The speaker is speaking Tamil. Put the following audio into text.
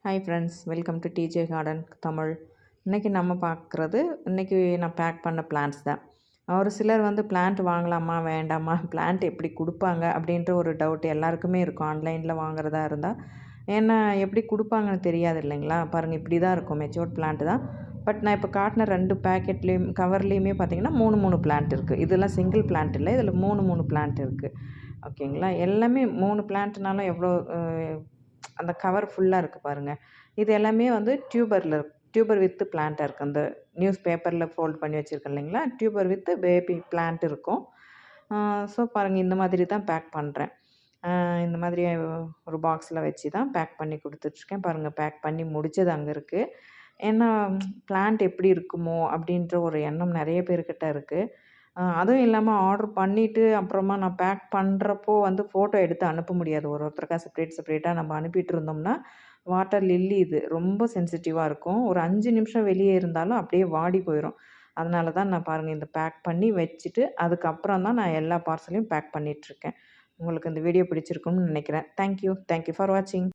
Hi friends, welcome to DJ garden Tamil. இன்றைக்கி நான் பேக் பண்ண பிளான்ட்ஸ் தான். ஒரு சிலர் பிளான்ட் வாங்கலாமா வேண்டாமா, பிளான்ட் எப்படி கொடுப்பாங்க அப்படின்ற ஒரு டவுட் எல்லாருக்குமே இருக்கும் ஆன்லைனில் வாங்குறதா இருந்தால். ஏன்னா எப்படி கொடுப்பாங்கன்னு தெரியாது இல்லைங்களா. பாருங்கள், இப்படி தான் இருக்கும், மெச்சூர்ட் பிளான்ட் தான். பட் நான் இப்போ காட்டின 2 பேக்கெட்லேயும் கவர்லேயுமே பார்த்திங்கன்னா 3 பிளான்ட் இருக்குது. இதெல்லாம் சிங்கிள் பிளான்ட் இல்லை, இதில் 3 பிளான்ட் இருக்குது. ஓகேங்களா. எல்லாமே 3 பிளான்ட்னாலும் எவ்வளோ அந்த கவர் ஃபுல்லாக இருக்குது பாருங்கள். இது எல்லாமே டியூபர் வித் பிளான்ட்டாக இருக்குது. அந்த நியூஸ் பேப்பரில் ஃபோல்ட் பண்ணி வச்சுருக்கேன் இல்லைங்களா, டியூபர் வித் பேபி பிளான்ட் இருக்கும். ஸோ பாருங்கள், இந்த மாதிரி தான் பேக் பண்ணுறேன். இந்த மாதிரி ஒரு பாக்ஸில் வச்சு தான் பேக் பண்ணி கொடுத்துட்ருக்கேன். பாருங்கள், பேக் பண்ணி முடிச்சது அங்கே இருக்குது. ஏன்னா பிளான்ட் எப்படி இருக்குமோ அப்படின்ற ஒரு எண்ணம் நிறைய பேர்கிட்ட இருக்குது. அதுவும் இல்லாமல் ஆர்டர் பண்ணிவிட்டு அப்புறமா நான் பேக் பண்ணுறப்போ ஃபோட்டோ எடுத்து அனுப்ப முடியாது. ஒருத்தருக்கா செப்பரேட்டாக நம்ம அனுப்பிட்டு இருந்தோம்னா, வாட்டர் லில்லி இது ரொம்ப சென்சிட்டிவாக இருக்கும். ஒரு 5 நிமிஷம் வெளியே இருந்தாலும் அப்படியே வாடி போயிடும். அதனால தான் நான் பாருங்கள், இந்த பேக் பண்ணி வச்சுட்டு அதுக்கப்புறம் தான் நான் எல்லா பார்சலையும் பேக் பண்ணிகிட்ருக்கேன். உங்களுக்கு இந்த வீடியோ பிடிச்சிருக்கும்னு நினைக்கிறேன். தேங்க் யூ ஃபார் வாட்சிங்.